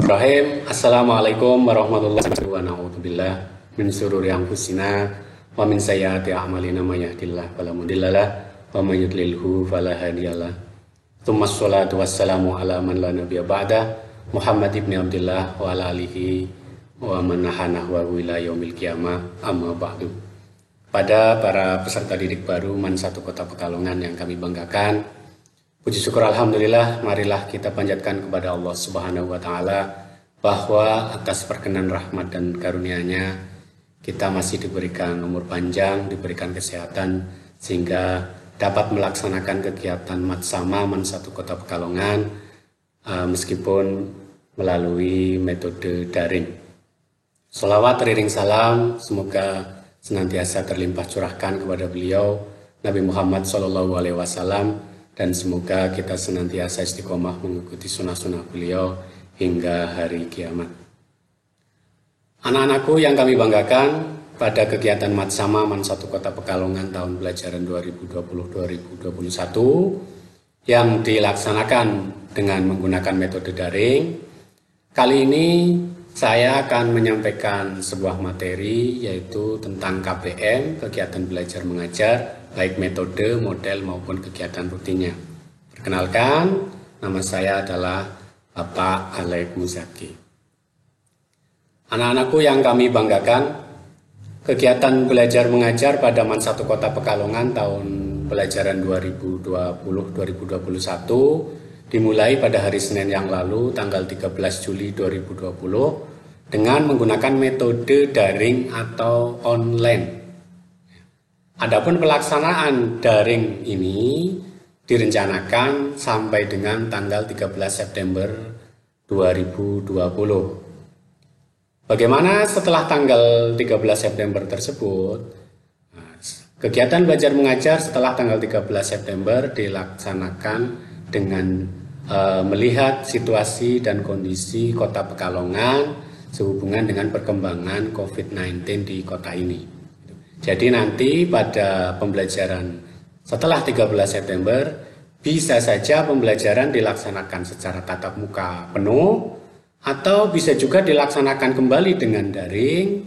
Bismillahirrahmanirrahim. Assalamualaikum warahmatullahi wabarakatuh. Wa na'udzubillah min syururi anfusina wa min sayyiati a'malina may yahdihillahu fala mudhillalah wa may yudlilhu fala hadiyalah. Tsumma sholatu wassalamu ala man la nabiyya ba'da Muhammad ibn Abdullah wa ala alihi wa man nahanahu ila yaumil qiyamah amma ba'du. Pada para peserta didik baru MAN 1 Kota Pekalongan yang kami banggakan, puji syukur alhamdulillah, marilah kita panjatkan kepada Allah Subhanahu wa taala bahwa atas perkenan rahmat dan karunia-Nya kita masih diberikan umur panjang, diberikan kesehatan sehingga dapat melaksanakan kegiatan Matsama MAN 1 Kota Pekalongan meskipun melalui metode daring. Sholawat teriring salam semoga senantiasa terlimpah curahkan kepada beliau Nabi Muhammad SAW, dan semoga kita senantiasa istiqomah mengikuti sunnah-sunnah beliau hingga hari kiamat. Anak-anakku yang kami banggakan, pada kegiatan Matsama MAN 1 Kota Pekalongan tahun pelajaran 2020-2021 yang dilaksanakan dengan menggunakan metode daring, kali ini saya akan menyampaikan sebuah materi yaitu tentang KBM, kegiatan belajar mengajar, baik metode, model maupun kegiatan rutinnya. Perkenalkan, nama saya adalah Bapak Alek Muzaki. Anak-anakku yang kami banggakan, kegiatan belajar mengajar pada MAN 1 Kota Pekalongan tahun pelajaran 2020-2021 dimulai pada hari Senin yang lalu, tanggal 13 Juli 2020, dengan menggunakan metode daring atau online. Adapun pelaksanaan daring ini direncanakan sampai dengan tanggal 13 September 2020. Bagaimana setelah tanggal 13 September tersebut? Kegiatan belajar mengajar setelah tanggal 13 September dilaksanakan dengan melihat situasi dan kondisi Kota Pekalongan sehubungan dengan perkembangan COVID-19 di kota ini. Jadi nanti pada pembelajaran setelah 13 September bisa saja pembelajaran dilaksanakan secara tatap muka penuh, atau bisa juga dilaksanakan kembali dengan daring,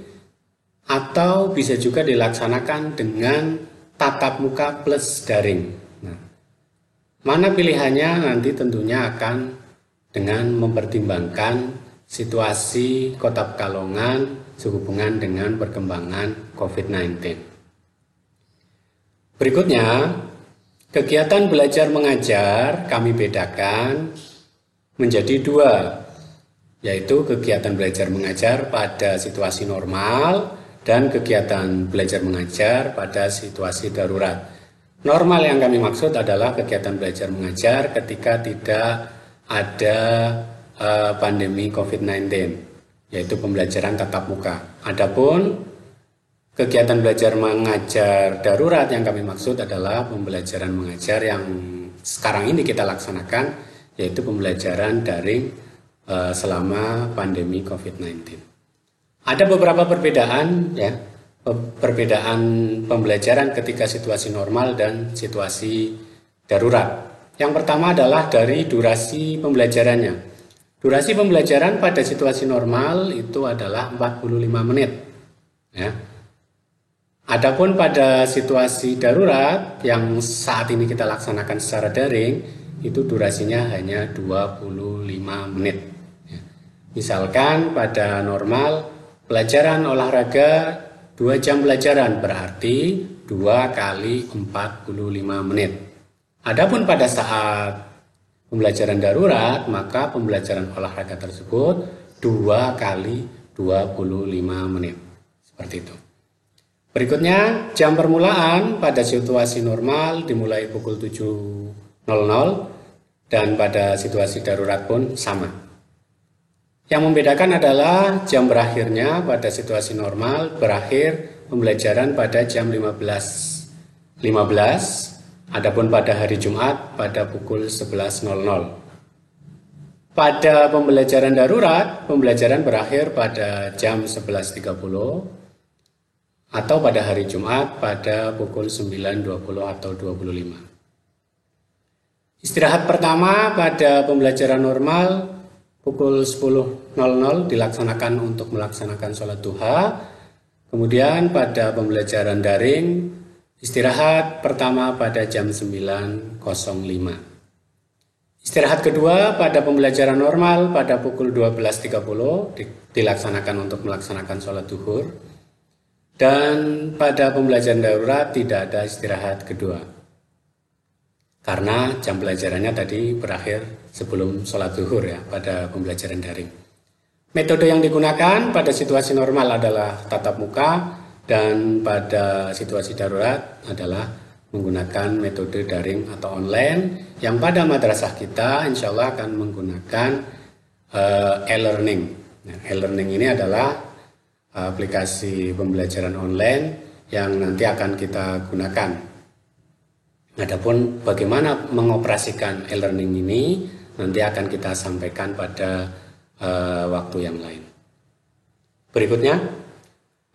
atau bisa juga dilaksanakan dengan tatap muka plus daring. Nah, mana pilihannya nanti tentunya akan dengan mempertimbangkan situasi Kota Pekalongan sehubungan dengan perkembangan COVID-19. Berikutnya, kegiatan belajar mengajar kami bedakan menjadi dua, yaitu kegiatan belajar mengajar pada situasi normal dan kegiatan belajar mengajar pada situasi darurat. Normal yang kami maksud adalah kegiatan belajar mengajar ketika tidak ada pandemi COVID-19, yaitu pembelajaran tatap muka. Adapun kegiatan belajar mengajar darurat yang kami maksud adalah pembelajaran mengajar yang sekarang ini kita laksanakan, yaitu pembelajaran daring selama pandemi COVID-19. Ada beberapa perbedaan ya, perbedaan pembelajaran ketika situasi normal dan situasi darurat. Yang pertama adalah dari durasi pembelajarannya. Durasi pembelajaran pada situasi normal itu adalah 45 menit. Ya. Adapun pada situasi darurat yang saat ini kita laksanakan secara daring, itu durasinya hanya 25 menit. Ya. Misalkan pada normal, pelajaran olahraga 2 jam pelajaran berarti 2 kali 45 menit. Adapun pada saat pembelajaran darurat, maka pembelajaran olahraga tersebut 2 kali 25 menit. Seperti itu. Berikutnya, jam permulaan pada situasi normal dimulai pukul 7.00 dan pada situasi darurat pun sama. Yang membedakan adalah jam berakhirnya pada situasi normal berakhir pembelajaran pada jam 15.15. Adapun pada hari Jumat pada pukul 11.00. Pada pembelajaran darurat, pembelajaran berakhir pada jam 11.30 atau pada hari Jumat pada pukul 9.20 atau 25. Istirahat pertama pada pembelajaran normal pukul 10.00 dilaksanakan untuk melaksanakan sholat duha. Kemudian pada pembelajaran daring istirahat pertama pada jam 9.05. Istirahat kedua pada pembelajaran normal pada pukul 12.30 dilaksanakan untuk melaksanakan sholat duhur. Dan pada pembelajaran darurat tidak ada istirahat kedua. Karena jam pelajarannya tadi berakhir sebelum sholat duhur ya pada pembelajaran daring. Metode yang digunakan pada situasi normal adalah tatap muka dan pada situasi darurat adalah menggunakan metode daring atau online yang pada madrasah kita insya Allah akan menggunakan e-learning. Nah, e-learning ini adalah aplikasi pembelajaran online yang nanti akan kita gunakan. Adapun bagaimana mengoperasikan e-learning ini nanti akan kita sampaikan pada waktu yang lain. Berikutnya,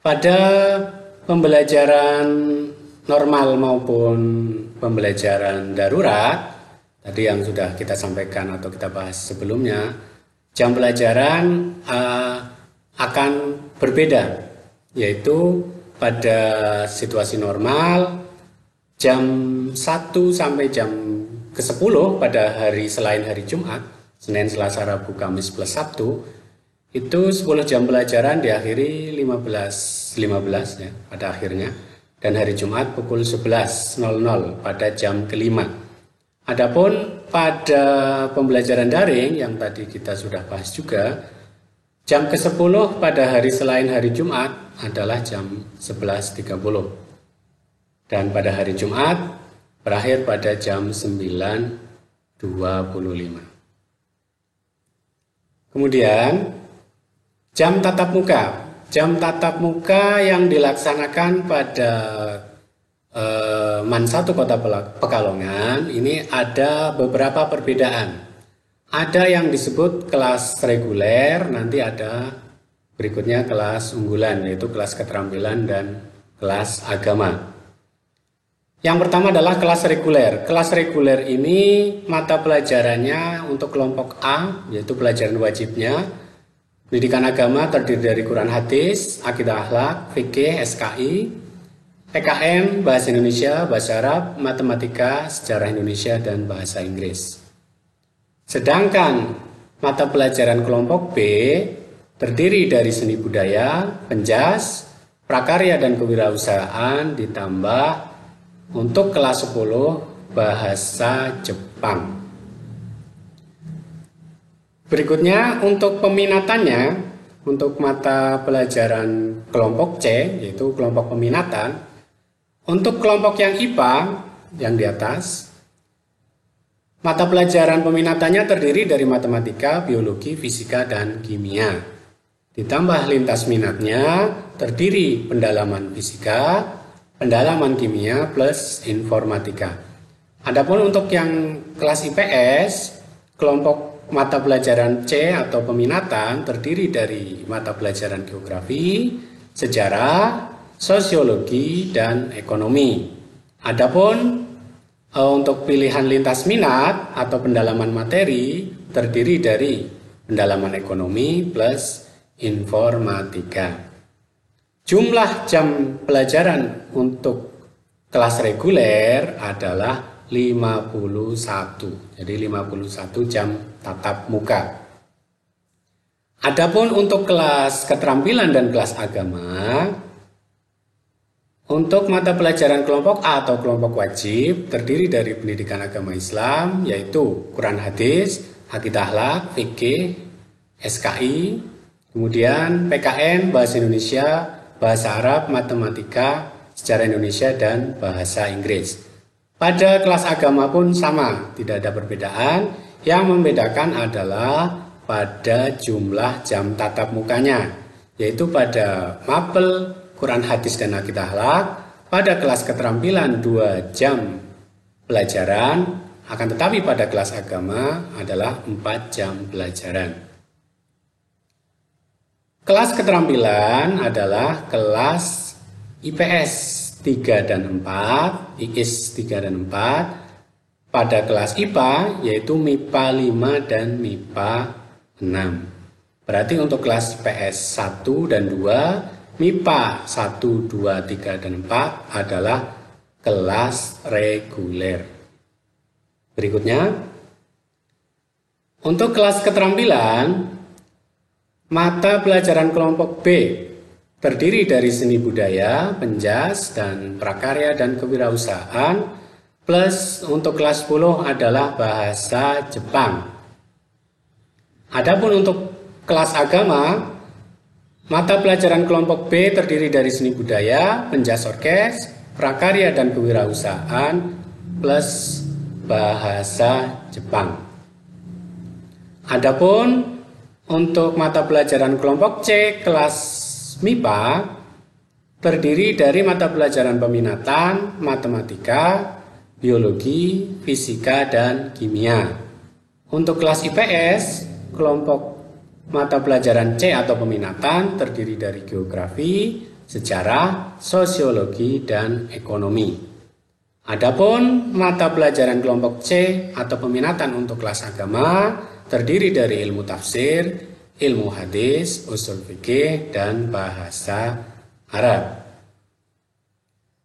pada pembelajaran normal maupun pembelajaran darurat, tadi yang sudah kita sampaikan atau kita bahas sebelumnya, jam pelajaran akan berbeda, yaitu pada situasi normal jam 1 sampai jam ke-10 pada hari selain hari Jumat, Senin, Selasa, Rabu, Kamis plus Sabtu, itu 10 jam pelajaran diakhiri 15.15 ya pada akhirnya, dan hari Jumat pukul 11.00 pada jam kelima. Adapun pada pembelajaran daring yang tadi kita sudah bahas juga, jam ke-10 pada hari selain hari Jumat adalah jam 11.30 dan pada hari Jumat berakhir pada jam 9.25. Kemudian jam tatap muka. Jam tatap muka yang dilaksanakan pada MAN 1 Kota Pekalongan ini ada beberapa perbedaan. Ada yang disebut kelas reguler, nanti ada berikutnya kelas unggulan, yaitu kelas keterampilan dan kelas agama. Yang pertama adalah kelas reguler. Kelas reguler ini mata pelajarannya untuk kelompok A, yaitu pelajaran wajibnya, pendidikan agama terdiri dari Quran Hadis, Akidah Akhlak, Fikih, SKI, PKM, Bahasa Indonesia, Bahasa Arab, Matematika, Sejarah Indonesia, dan Bahasa Inggris. Sedangkan mata pelajaran kelompok B terdiri dari Seni Budaya, Penjas, Prakarya dan Kewirausahaan, ditambah untuk kelas 10 Bahasa Jepang. Berikutnya untuk peminatannya, untuk mata pelajaran kelompok C, yaitu kelompok peminatan, untuk kelompok yang IPA yang di atas, mata pelajaran peminatannya terdiri dari matematika, biologi, fisika, dan kimia. Ditambah lintas minatnya terdiri pendalaman fisika, pendalaman kimia plus informatika. Adapun untuk yang kelas IPS, kelompok mata pelajaran C atau peminatan terdiri dari mata pelajaran geografi, sejarah, sosiologi, dan ekonomi. Adapun untuk pilihan lintas minat atau pendalaman materi terdiri dari pendalaman ekonomi plus informatika. Jumlah jam pelajaran untuk kelas reguler adalah 51. Jadi 51 jam tatap muka. Adapun untuk kelas keterampilan dan kelas agama, untuk mata pelajaran kelompok A atau kelompok wajib terdiri dari pendidikan agama Islam, yaitu Quran Hadis, Akidah Akhlak, Fikih, SKI, kemudian PKN, Bahasa Indonesia, Bahasa Arab, Matematika, Sejarah Indonesia, dan Bahasa Inggris. Pada kelas agama pun sama, tidak ada perbedaan. Yang membedakan adalah pada jumlah jam tatap mukanya, yaitu pada mapel, Quran Hadis, dan Akidah Akhlak, pada kelas keterampilan 2 jam pelajaran, akan tetapi pada kelas agama adalah 4 jam pelajaran. Kelas keterampilan adalah kelas IPS 3 dan 4, IIS 3 dan 4. Pada kelas IPA yaitu MIPA 5 dan MIPA 6. Berarti untuk kelas IPS 1 dan 2, MIPA 1, 2, 3, dan 4 adalah kelas reguler. Berikutnya, untuk kelas keterampilan, mata pelajaran kelompok B terdiri dari seni budaya, penjas, dan prakarya dan kewirausahaan, plus untuk kelas 10 adalah bahasa Jepang. Adapun untuk kelas agama, mata pelajaran kelompok B terdiri dari seni budaya, penjas orkes, prakarya dan kewirausahaan, plus bahasa Jepang. Adapun untuk mata pelajaran kelompok C kelas MIPA terdiri dari mata pelajaran peminatan, matematika, biologi, fisika, dan kimia. Untuk kelas IPS, kelompok mata pelajaran C atau peminatan terdiri dari geografi, sejarah, sosiologi, dan ekonomi. Adapun mata pelajaran kelompok C atau peminatan untuk kelas agama terdiri dari ilmu tafsir, ilmu hadis, usul fikih, dan bahasa Arab.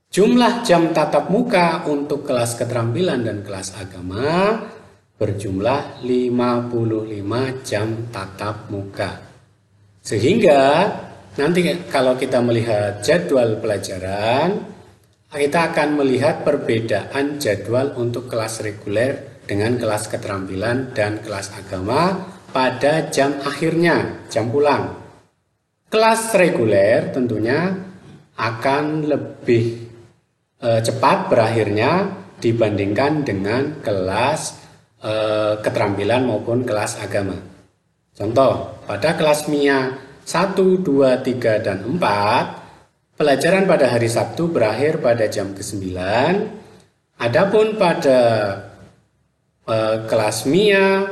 Jumlah jam tatap muka untuk kelas keterampilan dan kelas agama berjumlah 55 jam tatap muka. Sehingga nanti kalau kita melihat jadwal pelajaran, kita akan melihat perbedaan jadwal untuk kelas reguler dengan kelas keterampilan dan kelas agama pada jam akhirnya, jam pulang. Kelas reguler tentunya akan lebih cepat berakhirnya dibandingkan dengan kelas keterampilan maupun kelas agama. Contoh, pada kelas MIA 1, 2, 3, dan 4, pelajaran pada hari Sabtu berakhir pada jam ke-9. Adapun pada kelas MIA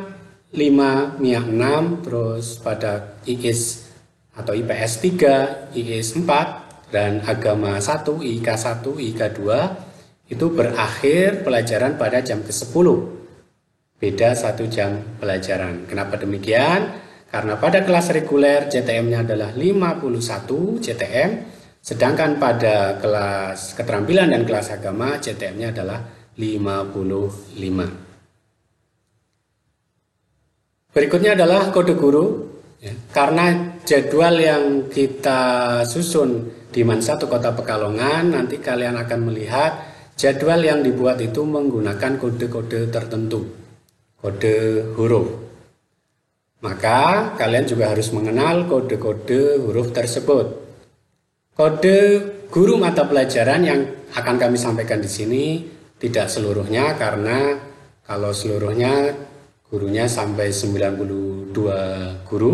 5, MIA 6, terus pada IIS atau IPS 3, IIS 4, dan agama 1, IK 1, IK 2, itu berakhir pelajaran pada jam ke-10. Beda 1 jam pelajaran. Kenapa demikian? Karena pada kelas reguler CTM-nya adalah 51 CTM, sedangkan pada kelas keterampilan dan kelas agama CTM-nya adalah 55. Berikutnya adalah kode guru. Karena jadwal yang kita susun di MAN 1 Kota Pekalongan, nanti kalian akan melihat jadwal yang dibuat itu menggunakan kode-kode tertentu, kode huruf. Maka kalian juga harus mengenal kode-kode huruf tersebut. Kode guru mata pelajaran yang akan kami sampaikan di sini tidak seluruhnya, karena kalau seluruhnya gurunya sampai 92 guru.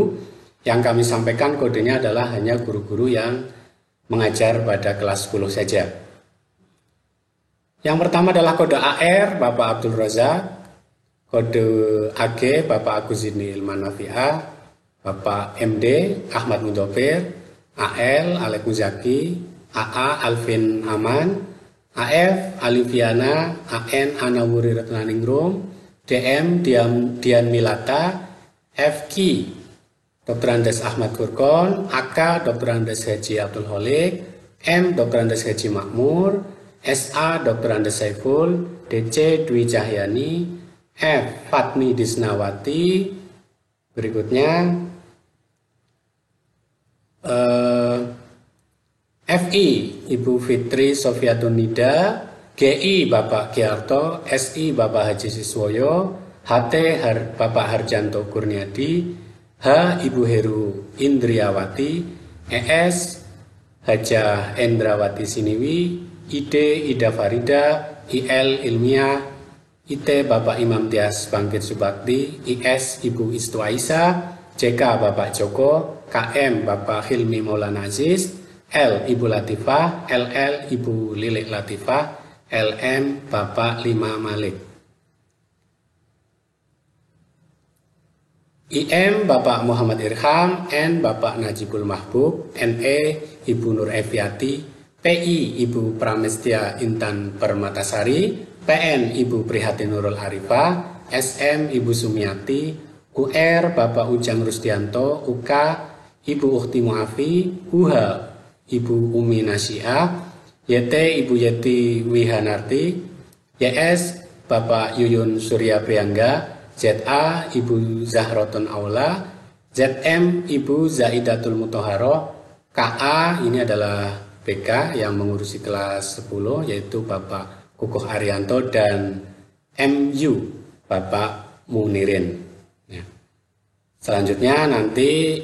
Yang kami sampaikan kodenya adalah hanya guru-guru yang mengajar pada kelas 10 saja. Yang pertama adalah kode AR Bapak Abdul Razak, kode AG Bapak Aguzini Ilman Nafi'ah, Bapak MD Ahmad Mudofir, AL Alek Muzaki, AA Alvin Aman, AF Aliviana, AN Anawuri Retnaningrum, DM Dian Milata, FQ Dr. Andes Ahmad Gurkon, AK Dr. Andes Haji Abdul Holik, M Dr. Andes Haji Makmur, SA Dr. Andes Saiful, DC Dwi Cahyani, F Fatmi Disnawati. Berikutnya FI Ibu Fitri Sofiatunida, GI Bapak Giarto, SI Bapak Haji Siswoyo, HT Bapak Harjanto Kurniadi, H Ibu Heru Indriawati, ES Hajah Endrawati Siniwi, ID Ida Farida, IL Ilmiah, IT Bapak Imam Tias Bangkit Subakti, IS Ibu Istu Aisyah, JK Bapak Joko, KM Bapak Hilmi Maulana Aziz, L Ibu Latifah, LL Ibu Lilik Latifah, LM Bapak Lima Malik. IM Bapak Muhammad Irham, N Bapak Najibul Mahbub, NE Ibu Nur Eviati, PI Ibu Pramestia Intan Permatasari, PN Ibu Prihatin Nurul Arifah, SM Ibu Sumiati, UR Bapak Ujang Rusdianto, UK Ibu Ukti Muafi, UH Ibu Umi Nasyiah, YT Ibu Yeti Wihanarti, YS Bapak Yuyun Surya Priangga, ZA Ibu Zahroton Aula, ZM Ibu Zaidatul Mutoharo, KA ini adalah BK yang mengurusi kelas 10 yaitu Bapak Kukuh Arianto, dan MU Bapak Munirin. Ya. Selanjutnya nanti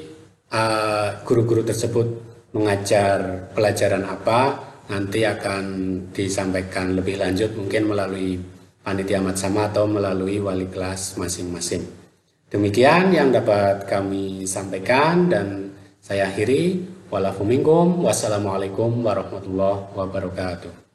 guru-guru tersebut mengajar pelajaran apa nanti akan disampaikan lebih lanjut mungkin melalui panitia matsama atau melalui wali kelas masing-masing. Demikian yang dapat kami sampaikan dan saya akhiri. Wassalamualaikum warahmatullahi wabarakatuh.